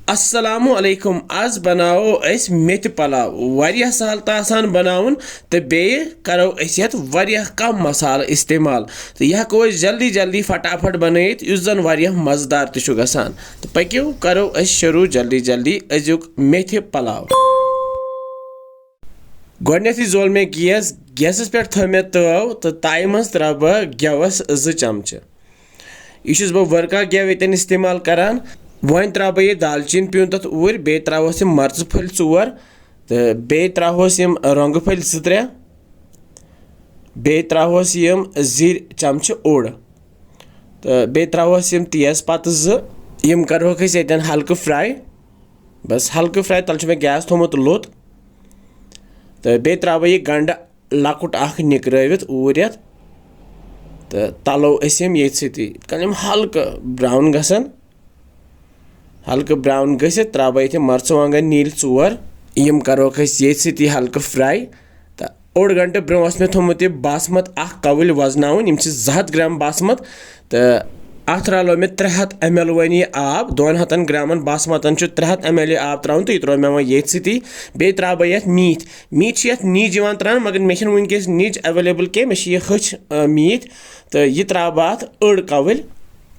Assalamu alaikum. Az banao es methi pulao. Variyah sahal ta aasan banaun te beye karo es yat variyah kam masala istemal. Te yah ko jaldi fatafat banayit yus zan variyah mazedar te chu gasan. Te pakiu karo es shuru jaldi azuk methi pulao. Godnethi zol me gैसस पे थे तव तो ताई मज त्रा बह गेवस 2 चमचे यह बह वर्का गेव ये इस्तेमाल करान वन त्रा बह यह दालचीन पीन तथ ऊर बे त्रोस मर्च फल 4 तो बे त्रोस रंग फल 2-3 बे त्रोस जीर चमचे ओड़ तो बे त्रोस तेज पत्त 2 यम करोक ये हल्क फ्राई बस हल्क फ्राई तल मे गैस थोमुत लोत तो बे त्रा यह गंड लकुट अख निकरवित ऊर यत तो तलो यम ये सती हल्क ब्राउन गसन हल्क ब्राउन गसित त्रा ये मर्चवांगन नील 4 यम करोक ये सती हल्क फ्राई तो ओड़ गंटे ब्रो मे थोमुत यह बासमत अख कवल वजनाउन 200 ग्राम बासमत तो अत रलो मे 300 ml वन यह आब 200 ग्रामन बासमतन 300 ml आब त्राउन तो यह त्रो मे ये सती बे त्रा बह मीट यथ नीज त्रान मगर मे वनकस नीज अवेलेबल कह मे हच मीट तो यह त्रा बह अत 8 कवल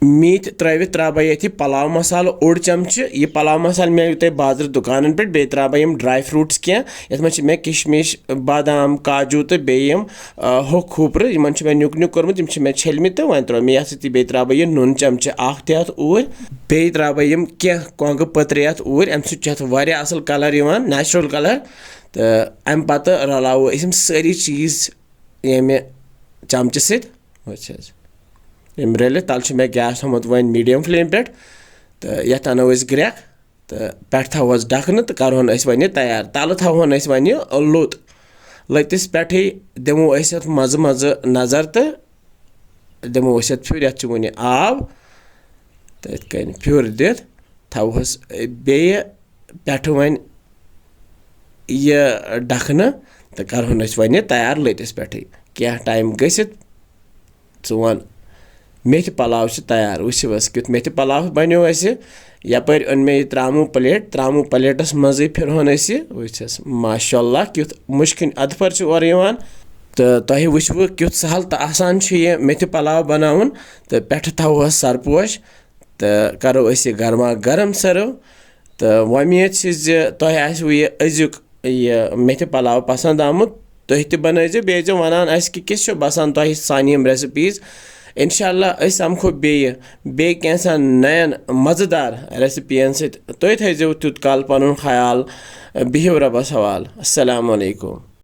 मीट त्रित त्रा बह ये पलाव मसाला 8 चमचे यह पलाव मसाला मे तुम बाजार दुकान पे बे त्रा बह ड्राई फ्रूट्स क्या ये मे किशमिश बादाम काजू तो बेम हो खोपर इन मे नुक कोर्मुत मे छलमित तो वन त्रो मे ये बे त्रा बह नून चमचे अख तथ ऊर बे त्रा बह कह कोंग पत्र अत ऊर अम सह असल कलर नेचुरल कलर तो अम पत रलावो सारी चीज़ ये चमचे सत रलित तल मे गैस थोमुत वन मीडियम फ्लेम पे तो यथ अनो ग्रेक तो पे थोस ढकन तो करोन वन तैयार तल थोन वन लोत लतिस पे दिमो मज नजर तो दिमो फिर ये वन आब तो इन फिर दिथ थोस बे वन यह ढकन तो करोन वन तैयार लतिस पे क्या टाइम गसित वन मेथि पलाव तैयार वस क्युत मेथि पलाव बनो यपर अन मे त्रामू प्लेटस मजे फिरहन वस माशाल्लाह क्युत मुश्किन अदफर और तो तुम वो क्युत सहल तो आसान यह मेथि पलाव बनाउन तो पे थोस सरपोश तो करो गर्मा गर्म सर्व तो उम्मीद तुम आसो यह अजुक यह मेथि पलाव पसंद आमुत तुम तह बनजो बेजो वनान किस बसान तुम सान रेसिपीज़ इंशाअल्लाह समखो बे कैसा नयन मज़ेदार रेसिपियन तुम थो तुत काल पन ख्याल बिहिव रबस हवाल अस्सलाम वालेकुम।